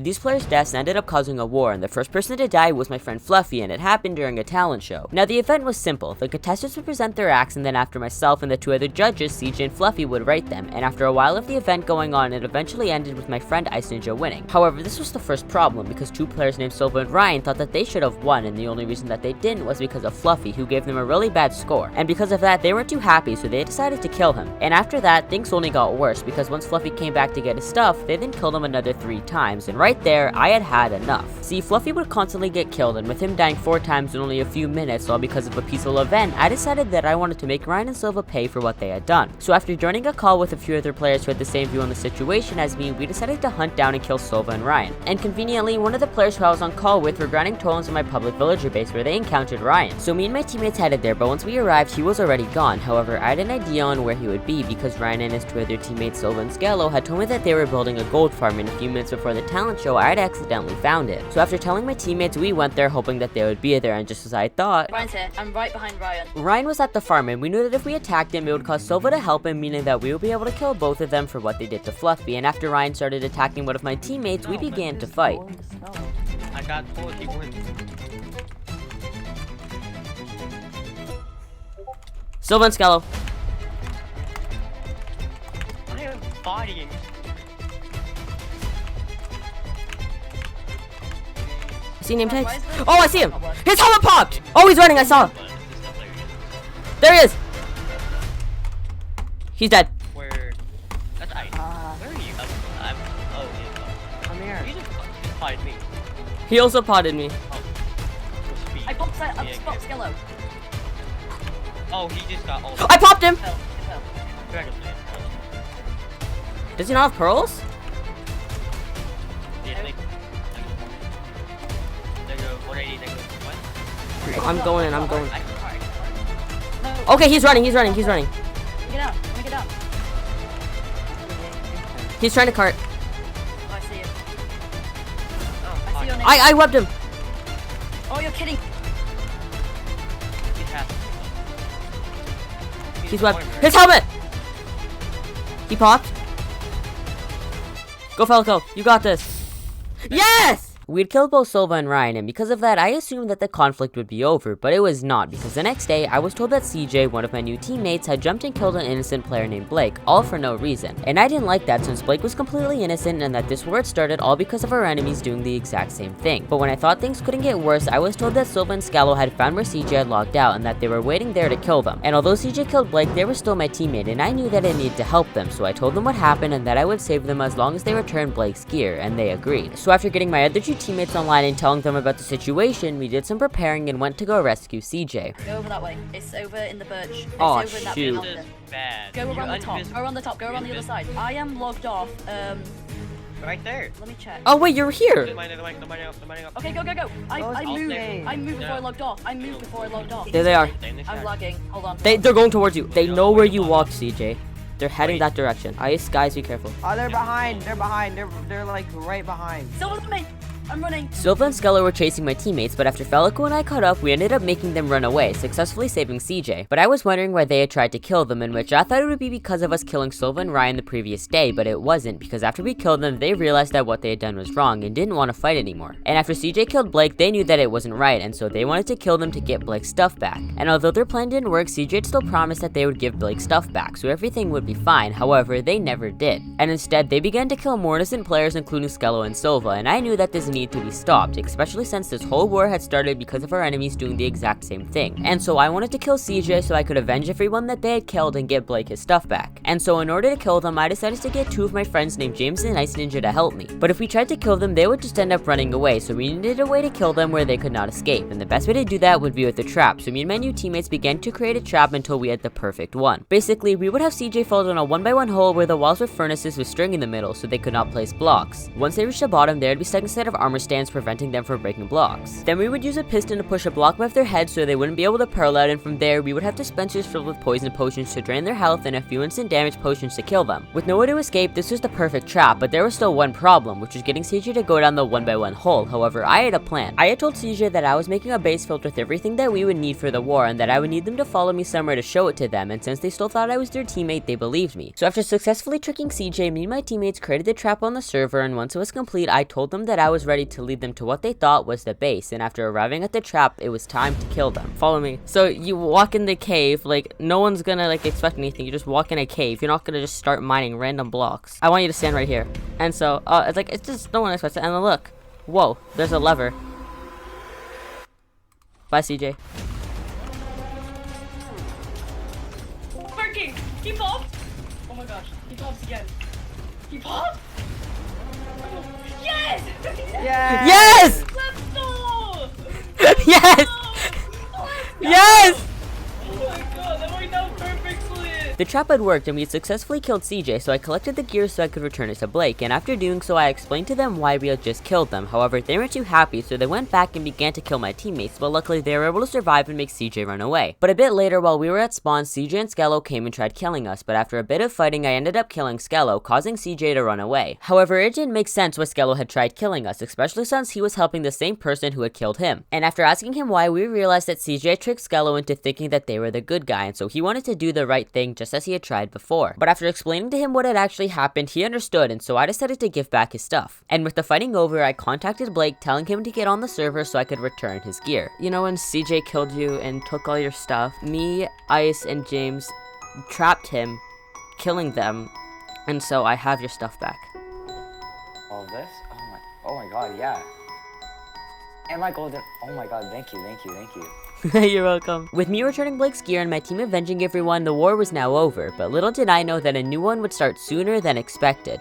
These players' deaths ended up causing a war, and the first person to die was my friend Fluffy, and it happened during a talent show. Now the event was simple. The contestants would present their acts, and then after myself and the two other judges, CJ and Fluffy would rate them, and after a while of the event going on, it eventually ended with my friend Ice Ninja winning. However, this was the first problem, because two players named Silva and Ryan thought that they should have won, and the only reason that they didn't was because of Fluffy, who gave them a really bad score. And because of that, they weren't too happy, so they decided to kill him. And after that, things only got worse, because once Fluffy came back to get his stuff, they then killed him another 3 times, and right there, I had enough. See, Fluffy would constantly get killed, and with him dying 4 times in only a few minutes, all because of a peaceful event, I decided that I wanted to make Ryan and Silva pay for what they had done. So after joining a call with a few other players who had the same view on the situation as me, we decided to hunt down and kill Silva and Ryan. And conveniently, one of the players who I was on call with were grinding totems in my public villager base where they encountered Ryan. So me and my teammates headed there, but once we arrived, he was already gone. However, I had an idea on where he would be, because Ryan and his 2 other teammates, Silva and Scalo, had told me that they were building a gold farm, and a few minutes before the talent show, I had accidentally found it. So after telling my teammates, we went there hoping that they would be there, and just as I thought, Ryan's here. I'm right behind Ryan. Ryan was at the farm, and we knew that if we attacked him, it would cause Silva to help him, meaning that we would be able to kill both of them for what they did to Fluffy. And after Ryan started attacking one of my teammates, we began to fight. I got 4 people. Silva and Scalo. I am fighting. See name tags? Oh, I see him! His helmet popped! Oh, he's running, I saw! There he is! He's dead. Where? That's Ice. Where are you? I'm here. You just potted me. He also potted me. I popped Skillo. Oh, he just got all. I popped him! Fell. Does he not have pearls? Yeah, they go 180, they go what? I'm going in, I'm going. No. Okay, he's running. Get down. Let me get down. He's trying to cart. Oh, I see you. Oh, I see your name. I webbed him. Oh, you're kidding. He's webbed. His helmet! He popped. Go, Falco. You got this. Yes! We'd killed both Silva and Ryan, and because of that, I assumed that the conflict would be over, but it was not, because the next day, I was told that CJ, one of my new teammates, had jumped and killed an innocent player named Blake, all for no reason. And I didn't like that, since Blake was completely innocent, and that this war had started all because of our enemies doing the exact same thing. But when I thought things couldn't get worse, I was told that Silva and Scalo had found where CJ had logged out, and that they were waiting there to kill them. And although CJ killed Blake, they were still my teammate, and I knew that I needed to help them, so I told them what happened, and that I would save them as long as they returned Blake's gear, and they agreed. So after getting my other 2 teammates online and telling them about the situation, we did some preparing and went to go rescue CJ. Go over that way. It's over in the birch. It's Oh, over in that big shoot. mountain. Bad. Go around the top. Go around the top. Go around the other side. I am logged off. Right there. Let me check. Oh wait, you're here! Nobody up. Okay, go. I moved. okay. I moved before I logged off. There they are. I'm lagging. Hold on. They're going towards you. They know where you walked, CJ. They're heading that direction. Ice, guys, be careful. Oh, they're behind. They're like right behind. Still with me. I'm running. Silva and Skeller were chasing my teammates, but after Felico and I caught up, we ended up making them run away, successfully saving CJ. But I was wondering why they had tried to kill them, in which I thought it would be because of us killing Silva and Ryan the previous day, but it wasn't, because after we killed them, they realized that what they had done was wrong and didn't want to fight anymore. And after CJ killed Blake, they knew that it wasn't right, and so they wanted to kill them to get Blake's stuff back. And although their plan didn't work, CJ still promised that they would give Blake's stuff back, so everything would be fine. However, they never did. And instead, they began to kill more innocent players, including Skello and Silva, and I knew that this needed to be stopped, especially since this whole war had started because of our enemies doing the exact same thing. And so I wanted to kill CJ so I could avenge everyone that they had killed and get Blake his stuff back. And so in order to kill them, I decided to get 2 of my friends named James and Ice Ninja to help me. But if we tried to kill them, they would just end up running away, so we needed a way to kill them where they could not escape. And the best way to do that would be with a trap, so me and my new teammates began to create a trap until we had the perfect one. Basically, we would have CJ fall down a 1x1 hole where the walls were furnaces with string in the middle so they could not place blocks. Once they reached the bottom, they would be stuck instead of armor stands preventing them from breaking blocks. Then we would use a piston to push a block above their head so they wouldn't be able to pearl out, and from there we would have dispensers filled with poison potions to drain their health and a few instant damage potions to kill them. With nowhere to escape, this was the perfect trap, but there was still one problem, which was getting CJ to go down the 1x1 hole. However, I had a plan. I had told CJ that I was making a base filled with everything that we would need for the war and that I would need them to follow me somewhere to show it to them, and since they still thought I was their teammate, they believed me. So after successfully tricking CJ, me and my teammates created the trap on the server, and once it was complete, I told them that I was ready to lead them to what they thought was the base, and after arriving at the trap, it was time to kill them. Follow me. So you walk in the cave, like no one's gonna like expect anything. You just walk in a cave. You're not gonna just start mining random blocks. I want you to stand right here. And so it's just no one expects it. And then look, whoa, there's a lever. Bye, CJ. Working! He popped! Oh my gosh, he pops again. He popped? Yes! Yes! Let's go! Yes! Let's go! Yes! Oh my god, that worked out perfectly! The trap had worked and we had successfully killed CJ, so I collected the gear so I could return it to Blake, and after doing so I explained to them why we had just killed them. However, they weren't too happy, so they went back and began to kill my teammates, but luckily they were able to survive and make CJ run away. But a bit later, while we were at spawn, CJ and Skello came and tried killing us, but after a bit of fighting I ended up killing Skello, causing CJ to run away. However, it didn't make sense why Skello had tried killing us, especially since he was helping the same person who had killed him. And after asking him why, we realized that CJ tricked Skello into thinking that they were the good guy, and so he wanted to do the right thing just as he had tried before. But after explaining to him what had actually happened, he understood, and so I decided to give back his stuff. And with the fighting over, I contacted Blake, telling him to get on the server so I could return his gear. You know when CJ killed you and took all your stuff? Me, Ice, and James trapped him, killing them, and so I have your stuff back. All this? Oh my god, yeah. And my golden, oh my god, thank you. You're welcome. With me returning Blake's gear and my team avenging everyone, the war was now over, but little did I know that a new one would start sooner than expected.